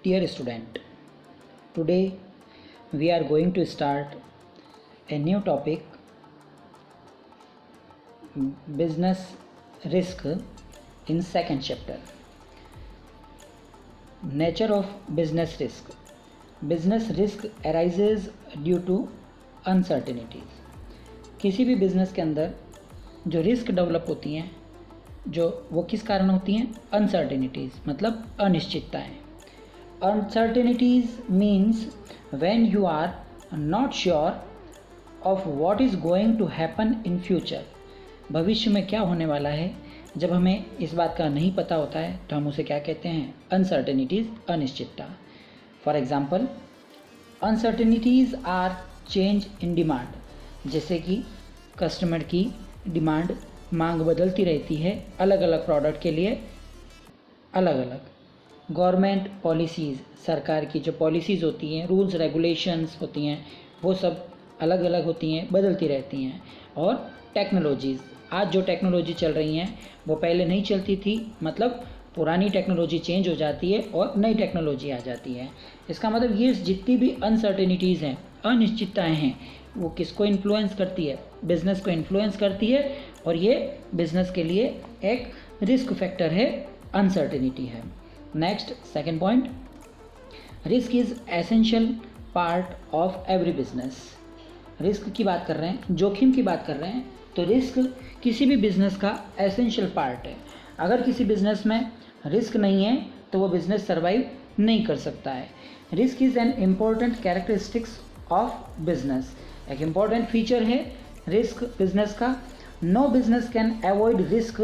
Dear student, today we are going to start a new topic, business risk, in second chapter. Nature of business risk. Business risk arises due to uncertainties. किसी भी business के अंदर जो risk develop होती हैं जो वो किस कारण होती हैं? अनसर्टेनिटीज़, मतलब अनिश्चितताएं. Uncertainties means when you are not sure of what is going to happen in future. भविष्य में क्या होने वाला है, जब हमें इस बात का नहीं पता होता है तो हम उसे क्या कहते हैं? अनसर्टेनिटीज़, अनिश्चितता. For example, uncertainties are change in demand. जैसे कि कस्टमर की डिमांड, मांग बदलती रहती है अलग अलग प्रोडक्ट के लिए अलग अलग. गवर्नमेंट पॉलिसीज़, सरकार की जो पॉलिसीज़ होती हैं, रूल्स रेगुलेशंस होती हैं, वो सब अलग अलग होती हैं, बदलती रहती हैं. और टेक्नोलॉजीज़, आज जो टेक्नोलॉजी चल रही हैं वो पहले नहीं चलती थी, मतलब पुरानी टेक्नोलॉजी चेंज हो जाती है और नई टेक्नोलॉजी आ जाती है. इसका मतलब ये जितनी भी अनसर्टेनिटीज़ हैं, अनिश्चितताएँ हैं, वो किसको इन्फ्लुएंस करती है? बिज़नेस को इन्फ्लुएंस करती है. और ये बिज़नेस के लिए एक रिस्क फैक्टर है, अनसर्टेनिटी है. Next, second point, risk is essential part of every business. Risk की बात कर रहे हैं, जोखिम की बात कर रहे हैं, तो रिस्क किसी भी बिज़नेस का एसेंशियल पार्ट है. अगर किसी बिज़नेस में रिस्क नहीं है तो वो बिज़नेस सर्वाइव नहीं कर सकता है. Risk is an important characteristics of business. एक इम्पॉर्टेंट फीचर है रिस्क बिजनेस का. No business can avoid risk.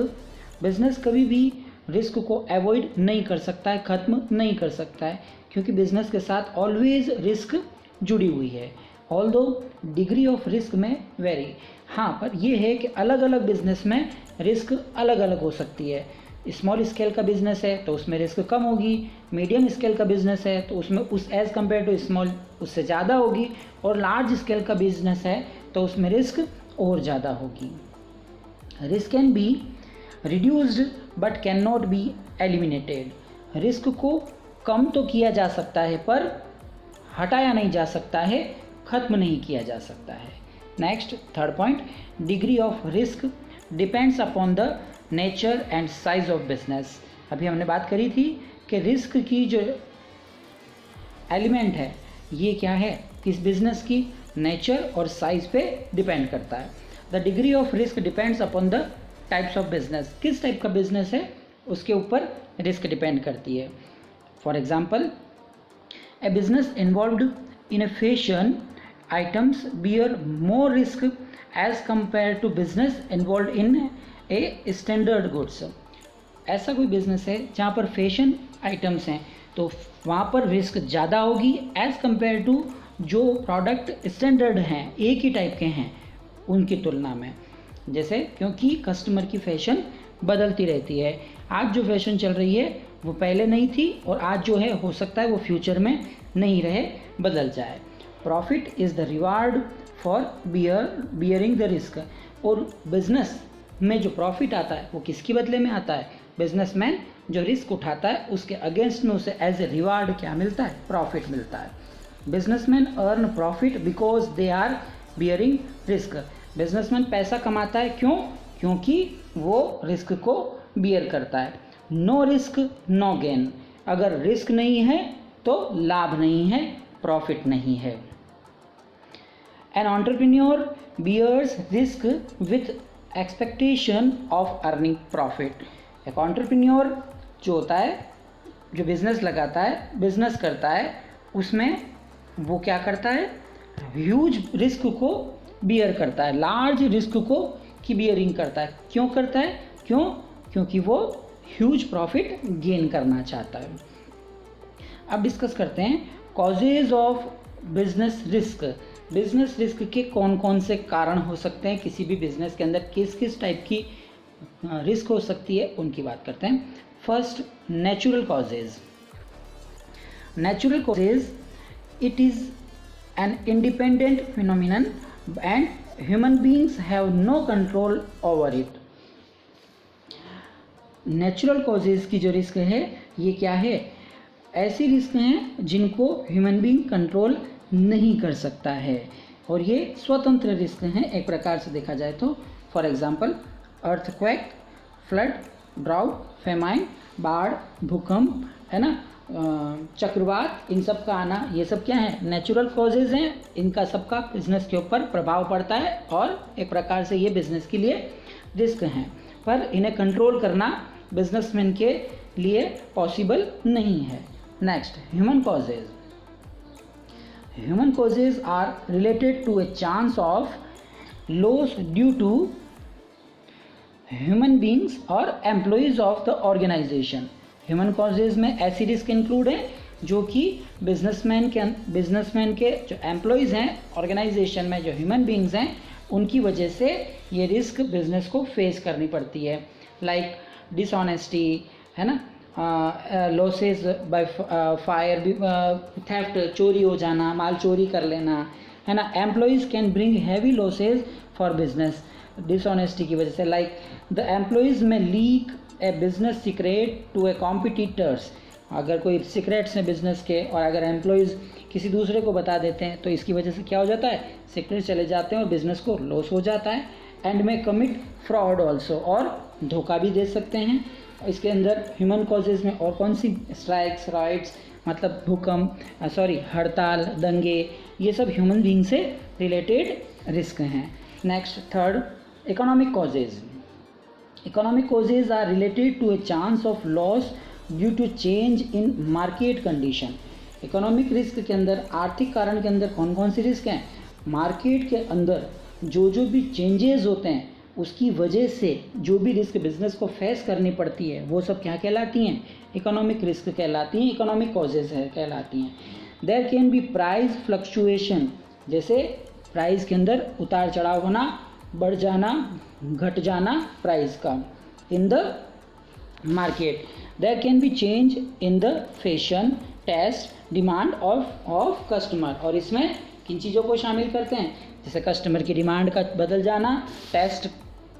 Business कभी भी रिस्क को अवॉइड नहीं कर सकता है, ख़त्म नहीं कर सकता है, क्योंकि बिजनेस के साथ ऑलवेज रिस्क जुड़ी हुई है. ऑल्दो डिग्री ऑफ रिस्क में वेरी. हाँ, पर यह है कि अलग अलग बिजनेस में रिस्क अलग अलग हो सकती है. स्मॉल स्केल का बिजनेस है तो उसमें रिस्क कम होगी, मीडियम स्केल का बिजनेस है तो उसमें उस एज़ कम्पेयर टू स्मॉल उससे ज़्यादा होगी, और लार्ज स्केल का बिजनेस है तो उसमें रिस्क और ज़्यादा होगी. Risk can be reduced but can not be eliminated. Risk को कम तो किया जा सकता है पर हटाया नहीं जा सकता है, ख़त्म नहीं किया जा सकता है. Next, third point, degree of risk depends upon the nature and size of business. अभी हमने बात करी थी कि रिस्क की जो एलिमेंट है ये क्या है? किस बिजनेस की नेचर और साइज पे डिपेंड करता है. The degree of risk depends upon the types of business. किस टाइप का बिजनेस है उसके ऊपर रिस्क डिपेंड करती है. For example, a business involved in a fashion items bear more risk as compare to business involve in a standard goods. ऐसा कोई business है जहाँ पर फैशन आइटम्स हैं तो वहाँ पर रिस्क ज़्यादा होगी एज़ कंपेयर टू जो प्रोडक्ट स्टैंडर्ड हैं, एक ही टाइप के हैं, उनकी तुलना में. जैसे, क्योंकि कस्टमर की फैशन बदलती रहती है. आज जो फैशन चल रही है वो पहले नहीं थी, और आज जो है हो सकता है वो फ्यूचर में नहीं रहे, बदल जाए. Profit is the reward for bearing the risk. और बिजनेस में जो प्रॉफिट आता है वो किसके बदले में आता है? बिजनेसमैन जो रिस्क उठाता है उसके अगेंस्ट में उसे एज ए रिवार्ड क्या मिलता है? प्रॉफिट मिलता है. Businessman earn profit because they are bearing risk. Businessman पैसा कमाता है, क्यों? क्योंकि वो रिस्क को बियर करता है. No risk no gain. अगर रिस्क नहीं है तो लाभ नहीं है, प्रॉफिट नहीं है. An entrepreneur bears risk with expectation of earning profit. एक एंटरप्रेन्योर जो होता है, जो बिज़नेस लगाता है, बिज़नेस करता है, उसमें वो क्या करता है? ह्यूज रिस्क को बियर करता है, लार्ज रिस्क को की बियरिंग करता है. क्यों करता है? क्योंकि वो ह्यूज प्रॉफिट गेन करना चाहता है. अब डिस्कस करते हैं causes of business risk. Business risk के कौन कौन से कारण हो सकते हैं, किसी भी बिजनेस के अंदर किस किस टाइप की रिस्क हो सकती है, उनकी बात करते हैं. First, natural causes. Natural causes, it is an independent phenomenon and human beings have no control over it. Natural causes की जो रिस्क है ये क्या है? ऐसी रिस्क हैं जिनको ह्यूमन बीइंग कंट्रोल नहीं कर सकता है और ये स्वतंत्र रिस्क हैं एक प्रकार से देखा जाए तो। For example earthquake, flood, drought, famine, बाढ़, भूकंप, है ना, चक्रवात, इन सब का आना, ये सब क्या है, नेचुरल कॉजेज़ हैं। इनका सबका बिजनेस के ऊपर प्रभाव पड़ता है और एक प्रकार से ये बिजनेस के लिए रिस्क हैं, पर इन्हें कंट्रोल करना बिजनेसमैन के लिए पॉसिबल नहीं है। Next, human causes. Human causes are related to a chance of loss due to human beings और employees of the organization. Human causes में ऐसी रिस्क इंक्लूड है जो कि बिजनेसमैन के जो एम्प्लॉयज़ हैं ऑर्गेनाइजेशन में, जो ह्यूमन बींग्स हैं, उनकी वजह से ये रिस्क बिजनेस को फेस करनी पड़ती है। लाइक डिसऑनेस्टी, है ना, लॉसेस बाय फायर, थेफ्ट, चोरी हो जाना, माल चोरी कर लेना, है ना। Employees can bring heavy losses for business dishonesty की वजह से। लाइक द एम्प्लॉयज़ में leak a business secret to a competitors. अगर कोई सीक्रेट्स हैं बिजनेस के और अगर एम्प्लॉयज़ किसी दूसरे को बता देते हैं तो इसकी वजह से क्या हो जाता है, सीक्रेट चले जाते हैं और बिजनेस को लॉस हो जाता है। एंड में कमिट फ्रॉड ऑल्सो, और धोखा भी दे सकते हैं। इसके अंदर ह्यूमन कॉजेज़ में और कौन सी, स्ट्राइक्स, राइट्स, मतलब भूकंप, हड़ताल, दंगे, ये सब ह्यूमन बीइंग से रिलेटेड रिस्क हैं। Next, third, economic causes. Economic causes are related to a chance of loss due to change in market condition. Economic risk के अंदर, आर्थिक कारण के अंदर कौन कौन सी रिस्क हैं, मार्केट के अंदर जो भी चेंजेस होते हैं उसकी वजह से जो भी रिस्क बिजनेस को फेस करनी पड़ती है वो सब क्या कहलाती हैं, इकोनॉमिक रिस्क कहलाती हैं, इकोनॉमिक कॉजेज़ है कहलाती हैं। There can be price fluctuation, जैसे प्राइस के अंदर उतार चढ़ाव होना, बढ़ जाना, घट जाना प्राइस का in the market. There can be change in the fashion, taste, demand of customer, और इसमें किन चीज़ों को शामिल करते हैं, जैसे कस्टमर की डिमांड का बदल जाना, टेस्ट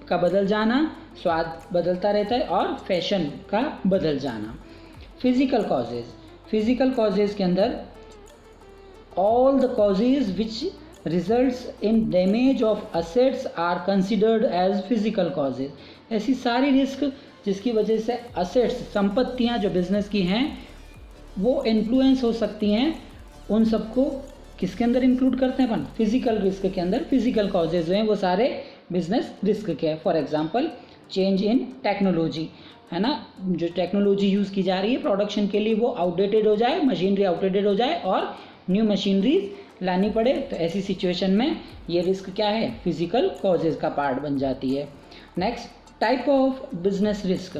का बदल जाना, स्वाद बदलता रहता है, और फैशन का बदल जाना। फिजिकल कॉजेज़, फिजिकल कॉजेज़ के अंदर all the causes which results in damage of assets are considered as physical causes. ऐसी सारी रिस्क जिसकी वजह से असेट्स, संपत्तियां जो बिजनेस की हैं वो इन्फ्लुएंस हो सकती हैं, उन सबको किसके अंदर इंक्लूड करते हैं अपन, फिजिकल रिस्क के अंदर। फिजिकल कॉजेज जो हैं वो सारे बिजनेस रिस्क के हैं। For example change in technology, है ना, जो टेक्नोलॉजी यूज़ की जा रही है प्रोडक्शन के लिए वो आउटडेटेड हो जाए, मशीनरी आउटडेटेड हो जाए और न्यू मशीनरीज लानी पड़े, तो ऐसी सिचुएशन में ये रिस्क क्या है, फिजिकल कॉजेज का पार्ट बन जाती है। Next, type of business risk.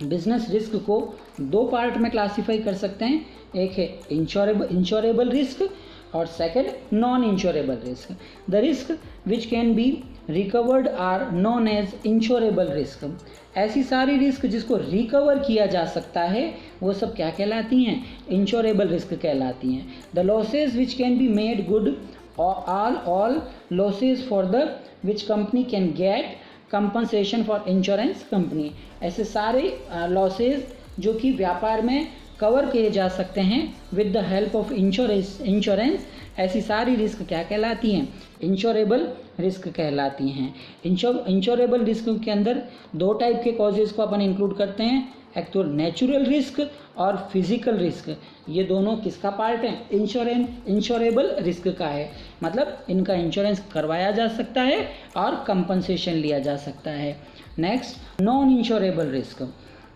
Business risk को दो पार्ट में क्लासीफाई कर सकते हैं, एक है इंश्योरेबल रिस्क और second non insurable risk. The risk which can be recovered are known as insurable risk. ऐसी सारी रिस्क जिसको रिकवर किया जा सकता है वो सब क्या कहलाती हैं, इंश्योरेबल रिस्क कहलाती हैं। The losses which can be made good, all losses for the which company can get compensation for insurance company. ऐसे सारे लॉसेज जो कि व्यापार में कवर किए जा सकते हैं with the help of insurance, ऐसी सारी रिस्क क्या कहलाती हैं, इंश्योरेबल रिस्क कहलाती हैं। इंश्योरेबल रिस्क के अंदर दो टाइप के कॉजेज़ को अपन इंक्लूड करते हैं, एक तो नेचुरल रिस्क और फिजिकल रिस्क। ये दोनों किसका पार्ट है, इंश्योरेबल रिस्क का है, मतलब इनका इंश्योरेंस करवाया जा सकता है और कंपनसेशन लिया जा सकता है। Next, non insurable risk.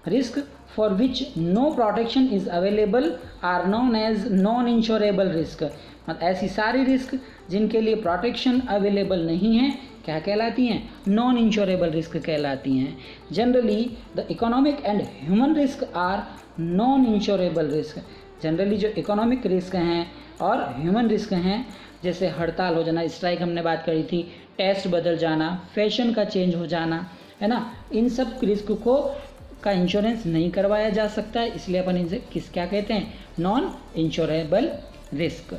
Risk for which no protection is available are known as non insurable risk. मतलब ऐसी सारी रिस्क जिनके लिए प्रोटेक्शन अवेलेबल नहीं है क्या कहलाती हैं, नॉन इंश्योरेबल रिस्क कहलाती हैं। Generally the economic and human risk are non insurable risk. Generally जो इकोनॉमिक रिस्क हैं और ह्यूमन रिस्क हैं, जैसे हड़ताल हो जाना, स्ट्राइक हमने बात करी थी, टेस्ट बदल जाना, फैशन का चेंज हो जाना, है ना, इन सब रिस्क को का इंश्योरेंस नहीं करवाया जा सकता है, इसलिए अपन इनसे क्या कहते हैं, नॉन इंश्योरेबल रिस्क।